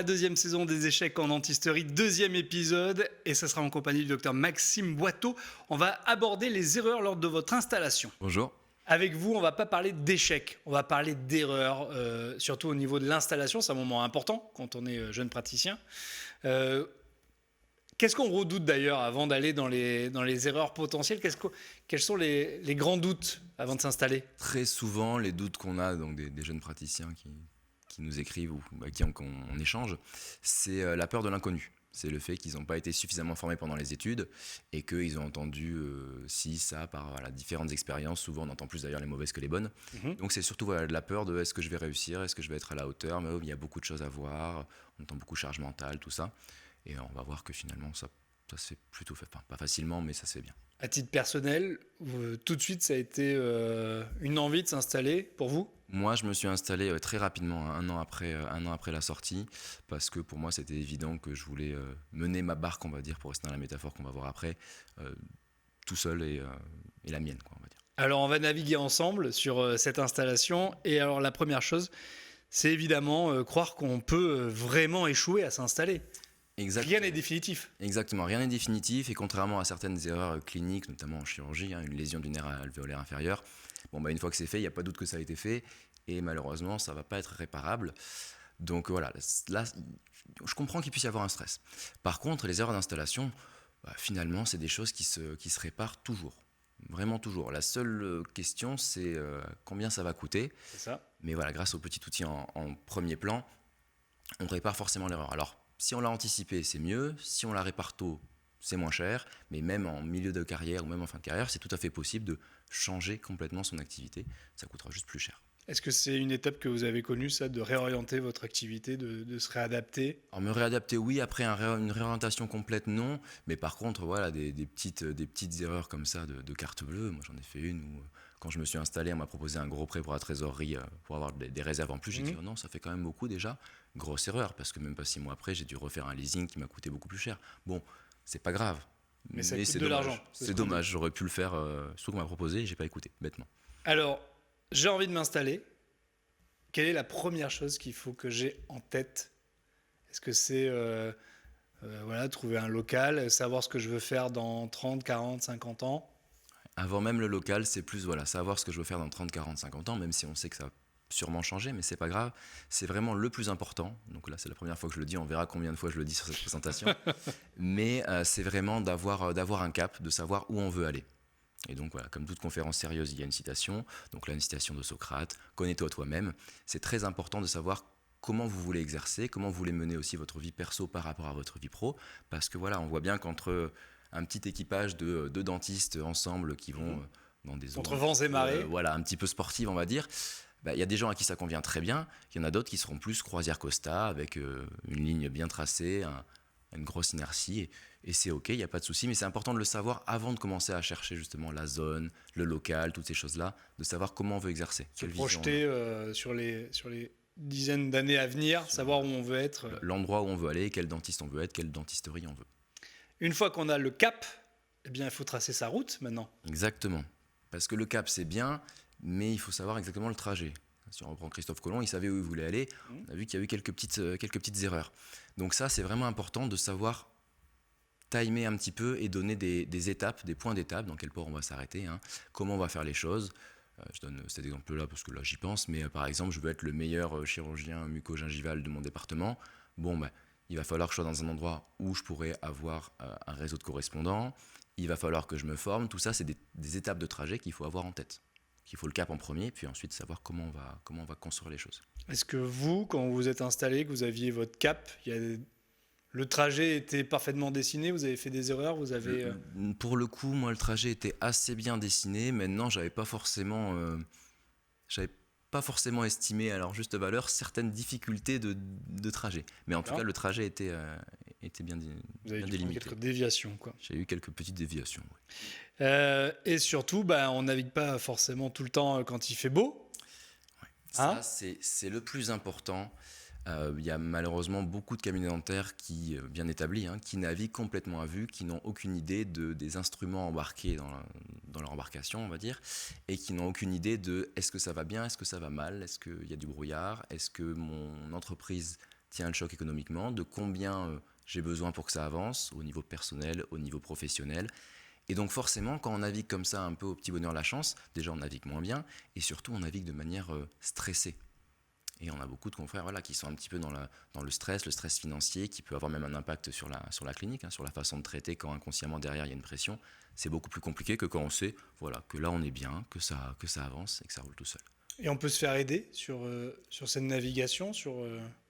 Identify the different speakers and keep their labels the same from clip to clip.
Speaker 1: la deuxième saison des échecs en antisterie, deuxième épisode, et ça sera en compagnie du docteur Maxime Boiteau. On va aborder les erreurs lors de votre installation.
Speaker 2: Bonjour.
Speaker 1: Avec vous, on ne va pas parler d'échecs, on va parler d'erreurs, surtout au niveau de l'installation. C'est un moment important quand on est jeune praticien. Qu'est-ce qu'on redoute d'ailleurs avant d'aller dans les erreurs potentielles? Quels sont les grands doutes avant de s'installer?
Speaker 2: Très souvent, les doutes qu'on a, donc des jeunes praticiens qui nous écrivent ou qui on échange, c'est la peur de l'inconnu. C'est le fait qu'ils n'ont pas été suffisamment formés pendant les études et qu'ils ont entendu ci, ça, par différentes expériences. Souvent, on entend plus d'ailleurs les mauvaises que les bonnes. Donc, c'est surtout de la peur de est-ce que je vais réussir, est-ce que je vais être à la hauteur, mais il y a beaucoup de choses à voir, on entend beaucoup de charge mentale, tout ça. Et on va voir que finalement, ça se fait plutôt, enfin, pas facilement, mais ça se fait bien.
Speaker 1: À titre personnel, tout de suite, ça a été une envie de s'installer pour vous?
Speaker 2: Moi, je me suis installé très rapidement, un an après la sortie, parce que pour moi, c'était évident que je voulais mener ma barque, on va dire, pour rester dans la métaphore qu'on va voir après, tout seul et la mienne, quoi, on va dire.
Speaker 1: Alors, on va naviguer ensemble sur cette installation. Et alors, la première chose, c'est évidemment croire qu'on peut vraiment échouer à s'installer.
Speaker 2: Exactement.
Speaker 1: Rien n'est définitif.
Speaker 2: Exactement, rien n'est définitif, et contrairement à certaines erreurs cliniques, notamment en chirurgie, une lésion du nerf alvéolaire inférieur, une fois que c'est fait, il n'y a pas de doute que ça a été fait, et malheureusement, ça ne va pas être réparable. Donc voilà, là, je comprends qu'il puisse y avoir un stress. Par contre, les erreurs d'installation, finalement, c'est des choses qui se réparent toujours. Vraiment toujours. La seule question, c'est combien ça va coûter.
Speaker 1: C'est ça.
Speaker 2: Mais voilà, grâce au petit outil en premier plan, on répare forcément l'erreur. Alors, si on l'a anticipé, c'est mieux. Si on la répare tôt, c'est moins cher. Mais même en milieu de carrière ou même en fin de carrière, c'est tout à fait possible de changer complètement son activité. Ça coûtera juste plus cher.
Speaker 1: Est-ce que c'est une étape que vous avez connue, ça, de réorienter votre activité, de se réadapter?
Speaker 2: Alors, me réadapter, oui. Après, une réorientation complète, non. Mais par contre, voilà, des petites erreurs comme ça de carte bleue. Moi, j'en ai fait une où, quand je me suis installé, on m'a proposé un gros prêt pour la trésorerie pour avoir des réserves en plus. J'ai dit non, ça fait quand même beaucoup déjà. Grosse erreur, parce que même pas 6 mois après, j'ai dû refaire un leasing qui m'a coûté beaucoup plus cher. Bon, c'est pas grave.
Speaker 1: Mais ça coûte
Speaker 2: c'est
Speaker 1: de
Speaker 2: dommage.
Speaker 1: l'argent.
Speaker 2: C'est dommage, j'aurais pu le faire, surtout qu'on m'a proposé et j'ai pas écouté, bêtement.
Speaker 1: Alors, j'ai envie de m'installer. Quelle est la première chose qu'il faut que j'ai en tête? Est-ce que c'est trouver un local, savoir ce que je veux faire dans 30, 40, 50 ans?
Speaker 2: Avant même le local, c'est plus savoir ce que je veux faire dans 30, 40, 50 ans, même si on sait que ça va sûrement changer, mais c'est pas grave. C'est vraiment le plus important. Donc là, c'est la première fois que je le dis, on verra combien de fois je le dis sur cette présentation. Mais c'est vraiment d'avoir un cap, de savoir où on veut aller. Et donc voilà, comme toute conférence sérieuse, il y a une citation. Donc là, une citation de Socrate, connais-toi toi-même. C'est très important de savoir comment vous voulez exercer, comment vous voulez mener aussi votre vie perso par rapport à votre vie pro. Parce que voilà, on voit bien qu'entre un petit équipage de deux dentistes ensemble qui vont dans des zones
Speaker 1: Contre vents et marées.
Speaker 2: un petit peu sportives, on va dire, il y a des gens à qui ça convient très bien. Il y en a d'autres qui seront plus croisière Costa, avec une ligne bien tracée, une grosse inertie, et c'est ok, il n'y a pas de souci, mais c'est important de le savoir avant de commencer à chercher justement la zone, le local, toutes ces choses-là, de savoir comment on veut exercer.
Speaker 1: Se projeter sur les dizaines d'années à venir, savoir où on veut être.
Speaker 2: L'endroit où on veut aller, quel dentiste on veut être, quelle dentisterie on veut.
Speaker 1: Une fois qu'on a le cap, eh bien, il faut tracer sa route maintenant.
Speaker 2: Exactement, parce que le cap c'est bien, mais il faut savoir exactement le trajet. Si on reprend Christophe Colomb, il savait où il voulait aller. On a vu qu'il y a eu quelques petites erreurs. Donc ça, c'est vraiment important de savoir timer un petit peu et donner des étapes, des points d'étape, dans quel port on va s'arrêter, comment on va faire les choses. Je donne cet exemple-là parce que là, j'y pense, mais par exemple, je veux être le meilleur chirurgien muco-gingival de mon département. Il va falloir que je sois dans un endroit où je pourrais avoir un réseau de correspondants. Il va falloir que je me forme. Tout ça, c'est des étapes de trajet qu'il faut avoir en tête. Il faut le cap en premier, puis ensuite savoir comment on va construire les choses.
Speaker 1: Est-ce que vous, quand vous vous êtes installé, que vous aviez votre cap, le trajet était parfaitement dessiné, vous avez fait des erreurs,
Speaker 2: Pour le coup, moi, le trajet était assez bien dessiné. Maintenant, j'avais pas forcément estimé à leur juste valeur certaines difficultés de trajet. Mais en tout cas, le trajet était bien délimité.
Speaker 1: Vous avez dû prendre quelques déviations, quoi.
Speaker 2: J'ai eu quelques petites déviations, oui.
Speaker 1: Et surtout, on navigue pas forcément tout le temps quand il fait beau.
Speaker 2: Ouais. Ça, c'est le plus important. Il y a malheureusement beaucoup de cabinets dentaires bien établis, qui naviguent complètement à vue, qui n'ont aucune idée des instruments embarqués dans leur embarcation, on va dire, et qui n'ont aucune idée de est-ce que ça va bien, est-ce que ça va mal, est-ce qu'il y a du brouillard, est-ce que mon entreprise tient le choc économiquement, de combien j'ai besoin pour que ça avance, au niveau personnel, au niveau professionnel. Et donc forcément, quand on navigue comme ça, un peu au petit bonheur la chance, déjà on navigue moins bien, et surtout on navigue de manière stressée. Et on a beaucoup de confrères qui sont un petit peu dans le stress financier, qui peut avoir même un impact sur la clinique, sur la façon de traiter quand inconsciemment derrière il y a une pression. C'est beaucoup plus compliqué que quand on sait que là on est bien, que ça avance et que ça roule tout seul.
Speaker 1: Et on peut se faire aider sur cette navigation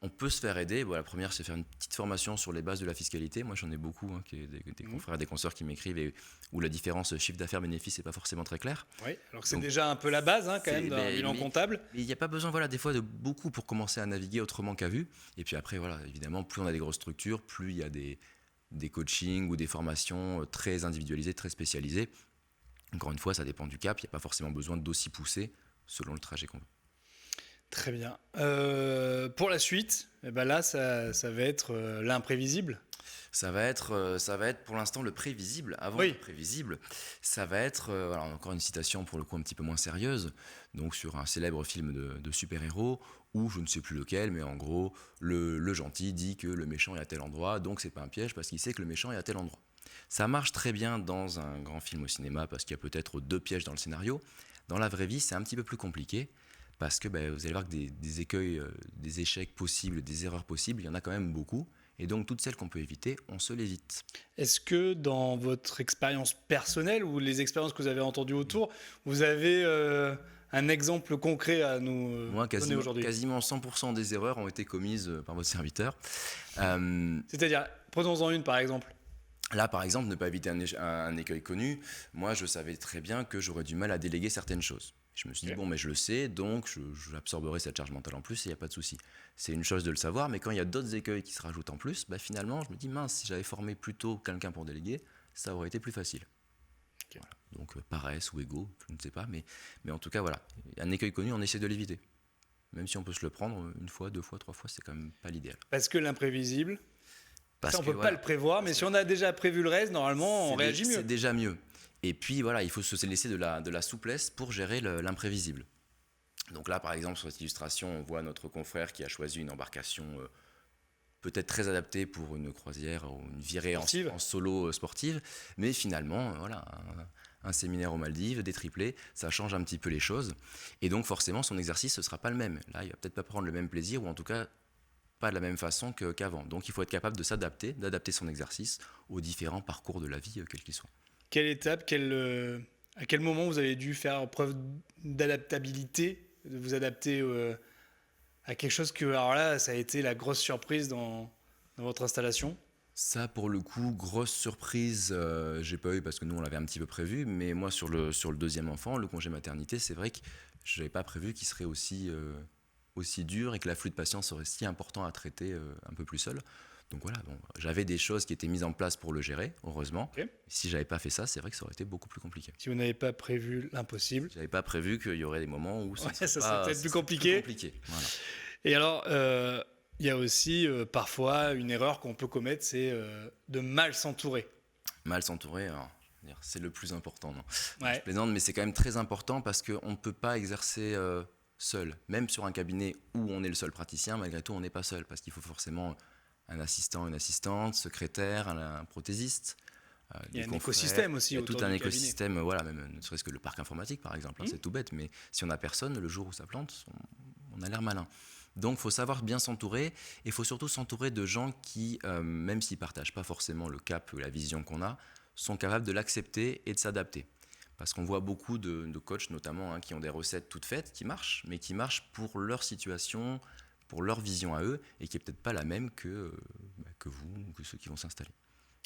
Speaker 2: On peut se faire aider. La première, c'est faire une petite formation sur les bases de la fiscalité. Moi, j'en ai beaucoup, des confrères, des consoeurs qui m'écrivent et où la différence chiffre d'affaires-bénéfice n'est pas forcément très claire.
Speaker 1: Oui, alors que c'est déjà un peu la base quand même d'un bilan comptable.
Speaker 2: Mais il n'y a pas besoin des fois de beaucoup pour commencer à naviguer autrement qu'à vue. Et puis après, évidemment, plus on a des grosses structures, plus il y a des coachings ou des formations très individualisées, très spécialisées. Encore une fois, ça dépend du cap. Il n'y a pas forcément besoin d'aussi pousser selon le trajet qu'on veut.
Speaker 1: Très bien. Pour la suite, là, ça va être l'imprévisible.
Speaker 2: Ça va être pour l'instant le prévisible. Avant le prévisible, ça va être, encore une citation pour le coup un petit peu moins sérieuse, donc sur un célèbre film de super-héros, où je ne sais plus lequel, mais en gros, le gentil dit que le méchant est à tel endroit, donc c'est pas un piège parce qu'il sait que le méchant est à tel endroit. Ça marche très bien dans un grand film au cinéma parce qu'il y a peut-être 2 pièges dans le scénario. Dans la vraie vie, c'est un petit peu plus compliqué parce que vous allez voir que des écueils, des échecs possibles, des erreurs possibles, il y en a quand même beaucoup. Et donc, toutes celles qu'on peut éviter, on se l'évite.
Speaker 1: Est-ce que dans votre expérience personnelle ou les expériences que vous avez entendues autour, vous avez un exemple concret à nous donner aujourd'hui ?
Speaker 2: Quasiment 100% des erreurs ont été commises par votre serviteur.
Speaker 1: C'est-à-dire, prenons-en une par exemple.
Speaker 2: Là, par exemple, ne pas éviter un écueil connu. Moi, je savais très bien que j'aurais du mal à déléguer certaines choses. Je me suis dit, mais je le sais, donc j'absorberai cette charge mentale en plus et il n'y a pas de souci. C'est une chose de le savoir, mais quand il y a d'autres écueils qui se rajoutent en plus, finalement, je me dis, mince, si j'avais formé plus tôt quelqu'un pour déléguer, ça aurait été plus facile. Okay. Voilà. Donc, paresse ou ego, je ne sais pas, mais en tout cas, voilà. Un écueil connu, on essaie de l'éviter. Même si on peut se le prendre 1 fois, 2 fois, 3 fois, c'est quand même pas l'idéal.
Speaker 1: Parce que l'imprévisible, ça, on ne peut pas le prévoir, mais si on a déjà prévu le reste, normalement, on réagit mieux.
Speaker 2: C'est déjà mieux. Et puis, il faut se laisser de la souplesse pour gérer l'imprévisible. Donc là, par exemple, sur cette illustration, on voit notre confrère qui a choisi une embarcation peut-être très adaptée pour une croisière ou une virée en solo sportive. Mais finalement, un séminaire aux Maldives, des triplés, ça change un petit peu les choses. Et donc, forcément, son exercice, ce ne sera pas le même. Là, il ne va peut-être pas prendre le même plaisir, ou en tout cas, pas de la même façon qu'avant. Donc il faut être capable de s'adapter, d'adapter son exercice aux différents parcours de la vie, quels qu'ils soient.
Speaker 1: Quelle étape, à quel moment vous avez dû faire preuve d'adaptabilité, de vous adapter à quelque chose que, alors là, ça a été la grosse surprise dans votre installation ?
Speaker 2: Ça, pour le coup, grosse surprise, j'ai pas eu parce que nous, on l'avait un petit peu prévu, mais moi, sur le 2e enfant, le congé maternité, c'est vrai que je n'avais pas prévu qu'il serait aussi dur et que l'afflux de patients serait si important à traiter un peu plus seul. Donc j'avais des choses qui étaient mises en place pour le gérer, heureusement. Okay. Si j'avais pas fait ça, c'est vrai que ça aurait été beaucoup plus compliqué.
Speaker 1: Si vous n'avez pas prévu l'impossible.
Speaker 2: J'avais pas prévu qu'il y aurait des moments où
Speaker 1: ça serait peut-être plus compliqué.
Speaker 2: Voilà.
Speaker 1: Et alors, il y a aussi parfois une erreur qu'on peut commettre, c'est de mal s'entourer.
Speaker 2: Mal s'entourer, c'est le plus important, non ? Je plaisante, mais c'est quand même très important parce qu'on ne peut pas exercer seul. Même sur un cabinet où on est le seul praticien, malgré tout, on n'est pas seul parce qu'il faut forcément un assistant, une assistante, secrétaire, un prothésiste.
Speaker 1: Il y a un écosystème aussi.
Speaker 2: Il y a tout un écosystème, même ne serait-ce que le parc informatique par exemple, c'est tout bête, mais si on n'a personne, le jour où ça plante, on a l'air malin. Donc il faut savoir bien s'entourer, et il faut surtout s'entourer de gens qui, même s'ils ne partagent pas forcément le cap ou la vision qu'on a, sont capables de l'accepter et de s'adapter. Parce qu'on voit beaucoup de coachs notamment qui ont des recettes toutes faites, qui marchent, mais qui marchent pour leur situation, pour leur vision à eux, et qui n'est peut-être pas la même que vous ou que ceux qui vont s'installer.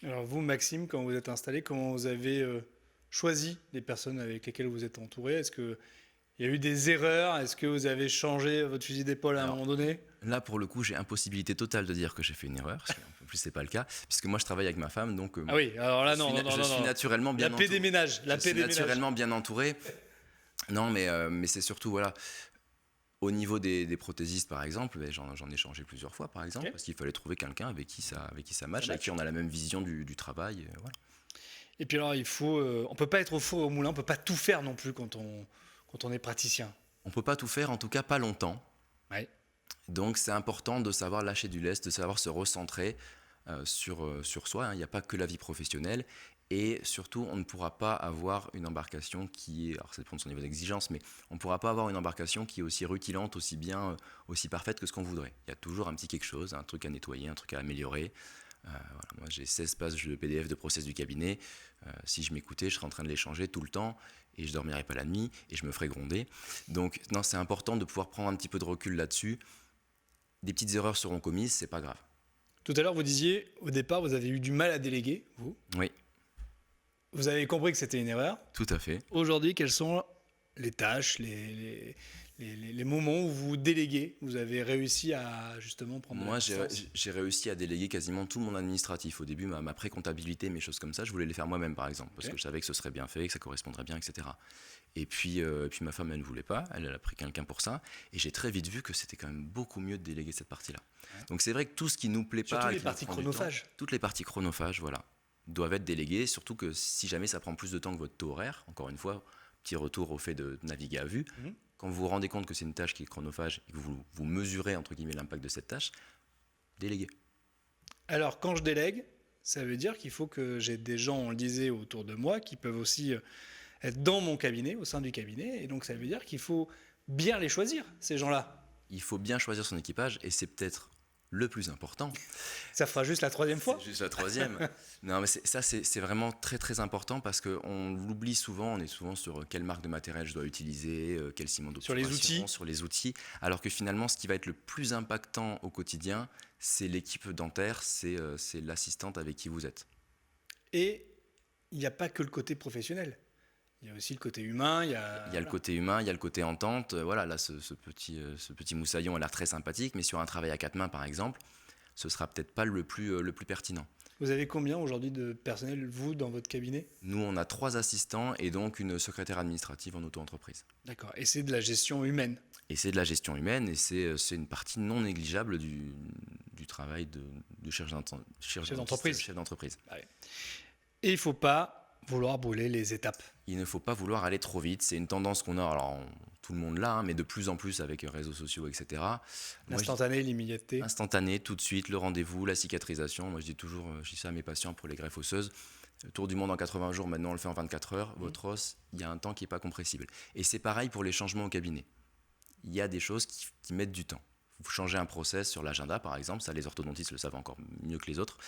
Speaker 1: Alors vous, Maxime, quand vous êtes installé, comment vous avez choisi les personnes avec lesquelles vous êtes entouré ? Est-ce qu'il y a eu des erreurs ? Est-ce que vous avez changé votre fusil d'épaule à un moment donné ?
Speaker 2: Là, pour le coup, j'ai impossibilité totale de dire que j'ai fait une erreur. Parce qu'en plus, c'est pas le cas, puisque moi, je travaille avec ma femme, donc
Speaker 1: ah oui, alors là,
Speaker 2: je suis naturellement bien entouré.
Speaker 1: La paix des ménages.
Speaker 2: Je suis naturellement bien entouré. Non, mais c'est surtout, au niveau des prothésistes, par exemple, j'en ai changé plusieurs fois, par exemple, parce qu'il fallait trouver quelqu'un avec qui ça match, avec qui on a la même vision du travail. Voilà.
Speaker 1: Et puis alors, on peut pas être au four et au moulin, on peut pas tout faire non plus quand on est praticien.
Speaker 2: On peut pas tout faire, en tout cas pas longtemps.
Speaker 1: Ouais.
Speaker 2: Donc c'est important de savoir lâcher du lest, de savoir se recentrer sur soi, hein. Il n'y a pas que la vie professionnelle. Et surtout, on ne pourra pas avoir une embarcation qui est, alors ça dépend de son niveau d'exigence, mais on ne pourra pas avoir une embarcation qui est aussi rutilante, aussi bien, aussi parfaite que ce qu'on voudrait. Il y a toujours un petit quelque chose, un truc à nettoyer, un truc à améliorer. Voilà, moi j'ai 16 pages de PDF de process du cabinet. Si je m'écoutais, je serais en train de les changer tout le temps et je dormirais pas la nuit et je me ferais gronder. Donc non, c'est important de pouvoir prendre un petit peu de recul là-dessus. Des petites erreurs seront commises, c'est pas grave.
Speaker 1: Tout à l'heure, vous disiez, au départ, vous avez eu du mal à déléguer, vous.
Speaker 2: Oui,
Speaker 1: Vous avez compris que c'était une erreur.
Speaker 2: tout à fait.
Speaker 1: Aujourd'hui, quelles sont les tâches, les moments où vous déléguez? Vous avez réussi à justement prendre de la
Speaker 2: Moi,
Speaker 1: distance.
Speaker 2: j'ai réussi à déléguer quasiment tout mon administratif. Au début, ma pré-comptabilité, mes choses comme ça, je voulais les faire moi-même, par exemple, parce
Speaker 1: Ok.
Speaker 2: que je savais que ce serait bien fait, que ça correspondrait bien, etc. Et puis ma femme, elle ne voulait pas, elle a pris quelqu'un pour ça, et j'ai très vite vu que c'était quand même beaucoup mieux de déléguer cette partie-là.
Speaker 1: Ouais.
Speaker 2: Donc c'est vrai que tout ce qui nous plaît
Speaker 1: Surtout
Speaker 2: pas, et
Speaker 1: les
Speaker 2: qui nous
Speaker 1: parties
Speaker 2: prend du temps,
Speaker 1: chronophages.
Speaker 2: toutes les parties chronophages, voilà, doivent être déléguées, surtout que si jamais ça prend plus de temps que votre taux horaire, encore une fois, petit retour au fait de naviguer à vue,
Speaker 1: Mhm.
Speaker 2: quand vous vous rendez compte que c'est une tâche qui est chronophage et que vous mesurez entre guillemets l'impact de cette tâche, déléguez.
Speaker 1: Alors, quand je délègue, ça veut dire qu'il faut que j'ai des gens, on le disait, autour de moi, qui peuvent aussi être dans mon cabinet, au sein du cabinet. Et donc, ça veut dire qu'il faut bien les choisir, ces gens-là.
Speaker 2: Il faut bien choisir son équipage et c'est peut-être le plus important.
Speaker 1: Ça fera juste la troisième fois.
Speaker 2: C'est juste la troisième. Non, mais c'est vraiment très très important parce qu'on l'oublie souvent. On est souvent sur quelle marque de matériel je dois utiliser, quel ciment
Speaker 1: Sur les
Speaker 2: d'obturation,
Speaker 1: outils.
Speaker 2: sur les outils. Alors que finalement, ce qui va être le plus impactant au quotidien, c'est l'équipe dentaire, c'est l'assistante avec qui vous êtes.
Speaker 1: Et il n'y a pas que le côté professionnel. Il y a aussi le côté humain. Il y a,
Speaker 2: Il y a le côté humain, il y a le côté entente. Voilà, là, ce petit moussaillon a l'air très sympathique, mais sur un travail à quatre mains, par exemple, ce sera peut-être pas le plus pertinent.
Speaker 1: Vous avez combien aujourd'hui de personnel, vous, dans votre cabinet?
Speaker 2: Nous, on a 3 assistants et donc une secrétaire administrative en auto-entreprise.
Speaker 1: D'accord. Et c'est de la gestion humaine.
Speaker 2: Et c'est de la gestion humaine et c'est une partie non négligeable du travail de chef
Speaker 1: d'entreprise.
Speaker 2: chef d'entreprise.
Speaker 1: Et il ne faut pas vouloir brûler les étapes.
Speaker 2: Il ne faut pas vouloir aller trop vite. C'est une tendance qu'on a, alors tout le monde l'a, hein, mais de plus en plus avec les réseaux sociaux, etc. Moi,
Speaker 1: L'instantané, l'immédiateté.
Speaker 2: instantané, tout de suite, le rendez-vous, la cicatrisation. Moi, je dis toujours, je dis ça à mes patients pour les greffes osseuses. Le tour du monde en 80 jours, maintenant on le fait en 24 heures. Votre os, il y a un temps qui n'est pas compressible. Et c'est pareil pour les changements au cabinet. Il y a des choses qui mettent du temps. Vous changez un process sur l'agenda, par exemple, ça les orthodontistes le savent encore mieux que les autres,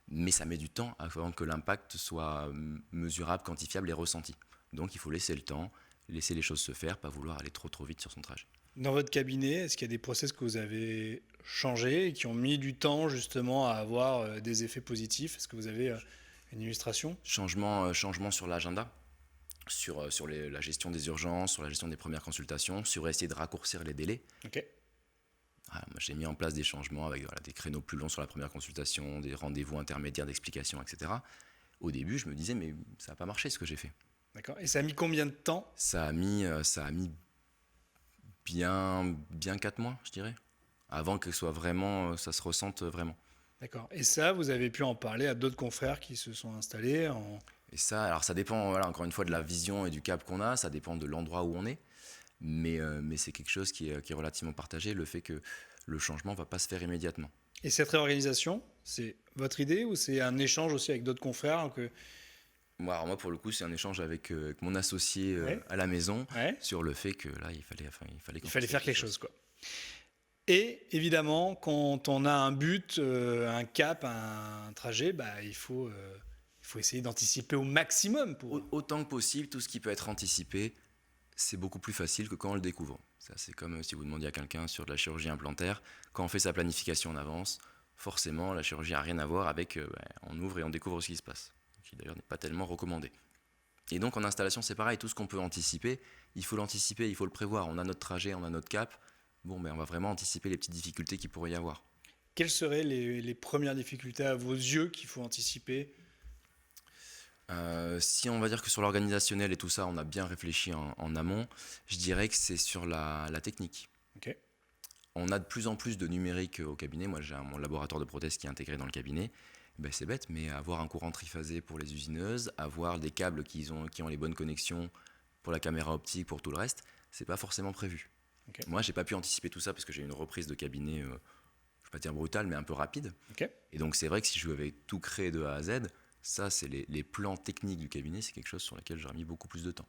Speaker 2: mais ça met du temps avant que l'impact soit mesurable, quantifiable et ressenti. Donc il faut laisser le temps, laisser les choses se faire, pas vouloir aller trop vite sur son trajet.
Speaker 1: Dans votre cabinet, est-ce qu'il y a des process que vous avez changés et qui ont mis du temps justement à avoir des effets positifs? Est-ce que vous avez une illustration?
Speaker 2: Changement sur l'agenda, sur la gestion des urgences, sur la gestion des premières consultations, sur essayer de raccourcir les délais.
Speaker 1: Ok.
Speaker 2: Voilà, moi, j'ai mis en place des changements avec des créneaux plus longs sur la première consultation, des rendez-vous intermédiaires d'explication, etc. Au début, je me disais, mais ça n'a pas marché ce que j'ai fait.
Speaker 1: D'accord. Et ça a mis combien de temps?
Speaker 2: Ça a mis bien 4 mois, je dirais, avant que ça se ressente vraiment.
Speaker 1: D'accord. Et ça, vous avez pu en parler à d'autres confrères qui se sont installés
Speaker 2: Et ça, alors ça dépend, voilà, encore une fois, de la vision et du cap qu'on a, ça dépend de l'endroit où on est, mais c'est quelque chose qui est relativement partagé, le fait que le changement ne va pas se faire immédiatement.
Speaker 1: Et cette réorganisation, c'est votre idée ou c'est un échange aussi avec d'autres confrères que...
Speaker 2: Moi, pour le coup, c'est un échange avec mon associé
Speaker 1: Ouais.
Speaker 2: à la maison
Speaker 1: Ouais.
Speaker 2: sur le fait que là, il fallait
Speaker 1: Il fallait faire quelque chose, quoi. Et évidemment, quand on a un but, un cap, un trajet, bah, il faut essayer d'anticiper au maximum.
Speaker 2: Autant que possible, tout ce qui peut être anticipé, c'est beaucoup plus facile que quand on le découvre. Ça, c'est comme si vous demandiez à quelqu'un sur de la chirurgie implantaire, quand on fait sa planification en avance, forcément, la chirurgie n'a rien à voir avec on ouvre et on découvre ce qui se passe, qui d'ailleurs n'est pas tellement recommandé. Et donc en installation, c'est pareil, tout ce qu'on peut anticiper, il faut l'anticiper, il faut le prévoir. On a notre trajet, on a notre cap, on va vraiment anticiper les petites difficultés qu'il pourrait y avoir.
Speaker 1: Quelles seraient les premières difficultés à vos yeux qu'il faut anticiper?
Speaker 2: Si on va dire que sur l'organisationnel et tout ça, on a bien réfléchi en amont, je dirais que c'est sur la technique.
Speaker 1: Ok.
Speaker 2: On a de plus en plus de numérique au cabinet. Moi, j'ai mon laboratoire de prothèses qui est intégré dans le cabinet. Ben, c'est bête, mais avoir un courant triphasé pour les usineuses, avoir des câbles qui ont les bonnes connexions pour la caméra optique, pour tout le reste, c'est pas forcément prévu.
Speaker 1: Ok.
Speaker 2: Moi, j'ai pas pu anticiper tout ça parce que j'ai eu une reprise de cabinet, je vais pas dire brutale, mais un peu rapide.
Speaker 1: Ok.
Speaker 2: Et donc, c'est vrai que si je avais tout créé de A à Z, ça, c'est les plans techniques du cabinet, c'est quelque chose sur lequel j'aurais mis beaucoup plus de temps.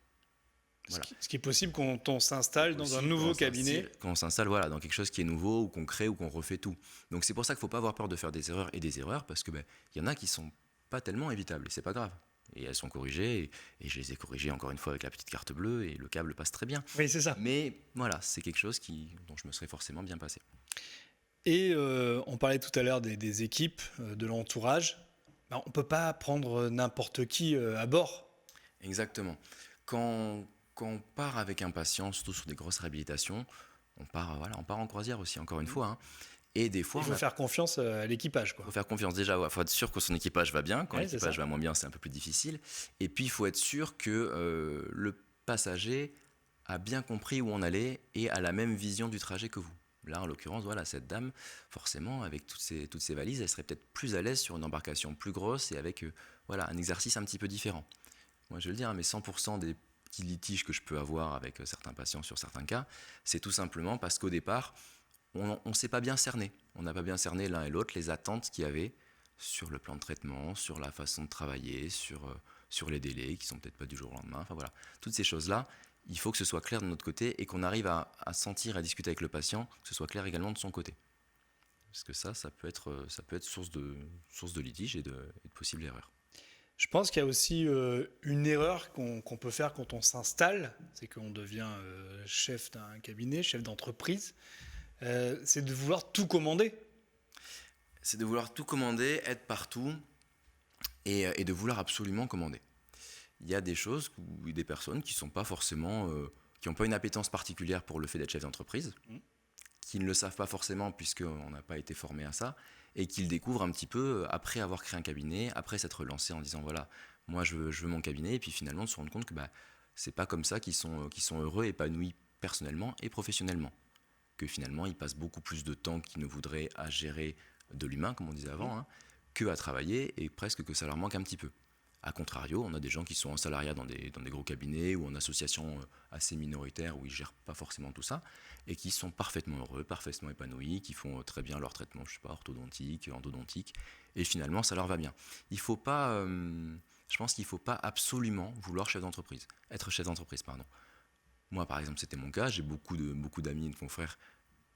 Speaker 2: Voilà.
Speaker 1: Ce qui est possible quand on s'installe dans un
Speaker 2: Aussi,
Speaker 1: nouveau cabinet.
Speaker 2: quand on s'installe voilà, dans quelque chose qui est nouveau, ou qu'on crée, ou qu'on refait tout. Donc c'est pour ça qu'il ne faut pas avoir peur de faire des erreurs et des erreurs, parce que y en a qui ne sont pas tellement évitables, et c'est pas grave. Et elles sont corrigées, et je les ai corrigées encore une fois avec la petite carte bleue, et le câble passe très bien.
Speaker 1: Oui, c'est ça.
Speaker 2: Mais voilà, c'est quelque chose dont je me serais forcément bien passé.
Speaker 1: Et on parlait tout à l'heure des équipes, de l'entourage. Ben, on ne peut pas prendre n'importe qui à bord.
Speaker 2: Exactement. Quand on part avec un patient, surtout sur des grosses réhabilitations, on part en croisière aussi, encore une fois. Hein. Et des fois,
Speaker 1: Il faut faire confiance à l'équipage.
Speaker 2: Il faut faire confiance déjà, il faut être sûr que son équipage va bien. Quand
Speaker 1: Ouais,
Speaker 2: l'équipage va moins bien, c'est un peu plus difficile. Et puis, il faut être sûr que le passager a bien compris où on allait et a la même vision du trajet que vous. Là, en l'occurrence, voilà, cette dame, forcément, avec toutes ces valises, elle serait peut-être plus à l'aise sur une embarcation plus grosse et avec voilà, un exercice un petit peu différent. Moi, je vais le dire, mais 100% des petits litiges que je peux avoir avec certains patients sur certains cas, c'est tout simplement parce qu'au départ, on ne s'est pas bien cerné. On n'a pas bien cerné l'un et l'autre les attentes qu'il y avait sur le plan de traitement, sur la façon de travailler, sur les délais qui sont peut-être pas du jour au lendemain. Enfin voilà, toutes ces choses-là, il faut que ce soit clair de notre côté et qu'on arrive à sentir, à discuter avec le patient, que ce soit clair également de son côté. Parce que ça peut être source de litige et de possibles erreurs.
Speaker 1: Je pense qu'il y a aussi une erreur qu'on peut faire quand on s'installe, c'est qu'on devient chef d'un cabinet, chef d'entreprise, c'est de vouloir tout commander.
Speaker 2: C'est de vouloir tout commander, être partout et de vouloir absolument commander. Il y a des choses ou des personnes qui sont pas forcément, qui n'ont pas une appétence particulière pour le fait d'être chef d'entreprise, qui ne le savent pas forcément puisqu'on n'a pas été formé à ça, et qui le découvrent un petit peu après avoir créé un cabinet, après s'être lancé en disant voilà, moi je veux mon cabinet, et puis finalement de se rendre compte que c'est pas comme ça qu'ils sont heureux, épanouis personnellement et professionnellement. Que finalement ils passent beaucoup plus de temps qu'ils ne voudraient à gérer de l'humain, comme on disait avant, hein, que à travailler, et presque que ça leur manque un petit peu. A contrario, on a des gens qui sont en salariat dans des gros cabinets ou en associations assez minoritaires où ils ne gèrent pas forcément tout ça et qui sont parfaitement heureux, parfaitement épanouis, qui font très bien leur traitement, je sais pas, orthodontique, endodontique, et finalement ça leur va bien. Il faut pas, je pense qu'il ne faut pas absolument vouloir être chef d'entreprise, pardon. Moi par exemple c'était mon cas, j'ai beaucoup d'amis et de confrères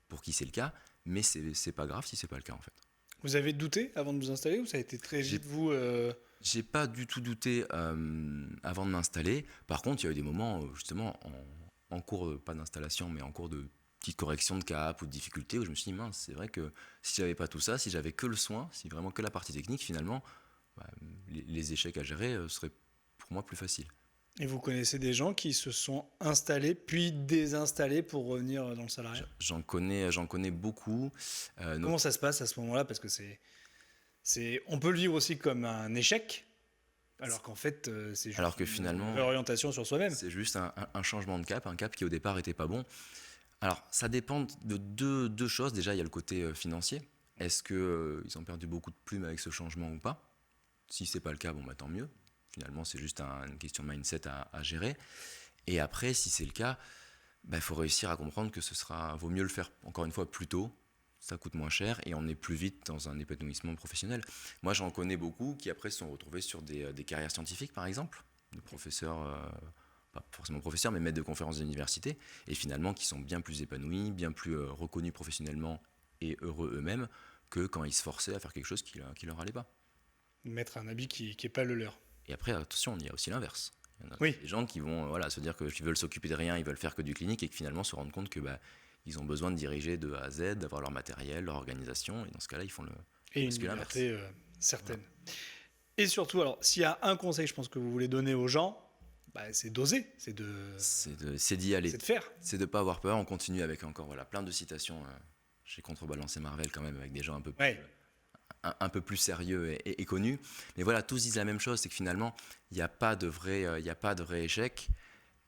Speaker 2: pour qui c'est le cas, mais c'est pas grave si c'est pas le cas en fait.
Speaker 1: Vous avez douté avant de vous installer ou ça a été très vite
Speaker 2: J'ai pas du tout douté avant de m'installer. Par contre, il y a eu des moments, justement, en cours, pas d'installation, mais en cours de petite correction de cap ou de difficulté, où je me suis dit, mince, c'est vrai que si j'avais pas tout ça, si j'avais que le soin, si vraiment que la partie technique, finalement, les échecs à gérer seraient pour moi plus faciles.
Speaker 1: Et vous connaissez des gens qui se sont installés puis désinstallés pour revenir dans le salariat?
Speaker 2: J'en connais beaucoup.
Speaker 1: Comment ça se passe à ce moment-là? Parce que on peut le vivre aussi comme un échec, alors qu'en fait, c'est juste
Speaker 2: finalement,
Speaker 1: une réorientation sur soi-même.
Speaker 2: C'est juste un changement de cap, un cap qui au départ était pas bon. Alors, ça dépend de deux choses. Déjà, il y a le côté financier. Est-ce qu'ils ont perdu beaucoup de plumes avec ce changement ou pas? Si c'est pas le cas, bon, tant mieux. Finalement, c'est juste une question de mindset à gérer. Et après, si c'est le cas, faut réussir à comprendre que vaut mieux le faire, encore une fois, plus tôt. Ça coûte moins cher et on est plus vite dans un épanouissement professionnel. Moi, j'en connais beaucoup qui après se sont retrouvés sur des carrières scientifiques, par exemple, de professeurs, pas forcément professeurs, mais maîtres de conférences d'université, et finalement qui sont bien plus épanouis, bien plus reconnus professionnellement et heureux eux-mêmes que quand ils se forçaient à faire quelque chose qui leur allait pas.
Speaker 1: Mettre un habit qui n'est pas le leur.
Speaker 2: Et après, attention, il y a aussi l'inverse. Il y en a
Speaker 1: des
Speaker 2: gens qui vont se dire qu'ils veulent s'occuper de rien, ils veulent faire que du clinique, et que finalement se rendent compte que ils ont besoin de diriger de A à Z, d'avoir leur matériel, leur organisation, et dans ce cas-là, ils font
Speaker 1: une liberté certaine. Voilà. Et surtout, alors, s'il y a un conseil, je pense que vous voulez donner aux gens, c'est d'oser, c'est
Speaker 2: d'y aller,
Speaker 1: c'est de faire.
Speaker 2: C'est de ne pas avoir peur. On continue avec encore plein de citations. J'ai contrebalancé Marvel quand même avec des gens un peu plus sérieux et connus. Mais voilà, tous disent la même chose, c'est que finalement, il n'y a pas de vrai échec.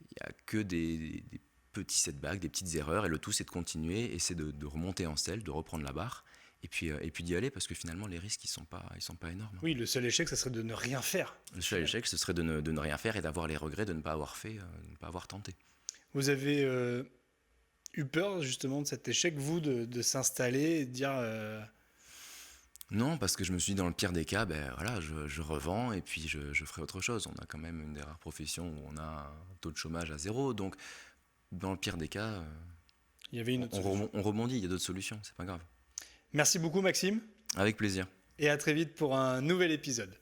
Speaker 2: Il n'y a que des petits setbacks, des petites erreurs, et le tout c'est de continuer et c'est de remonter en selle, de reprendre la barre et puis d'y aller, parce que finalement les risques ils sont pas énormes.
Speaker 1: Oui, le seul échec ça serait de ne rien faire.
Speaker 2: Le seul échec ce serait de ne rien faire et d'avoir les regrets de ne pas avoir fait, de ne pas avoir tenté.
Speaker 1: Vous avez eu peur justement de cet échec, vous, de s'installer et de dire
Speaker 2: Non, parce que je me suis dit, dans le pire des cas, ben voilà, je revends et puis je ferai autre chose. On a quand même une des rares professions où on a un taux de chômage à zéro. Donc, dans le pire des cas,
Speaker 1: il y avait une autre solution.
Speaker 2: on rebondit. Il y a d'autres solutions, c'est pas grave.
Speaker 1: Merci beaucoup Maxime
Speaker 2: Avec plaisir.
Speaker 1: et à très vite pour un nouvel épisode.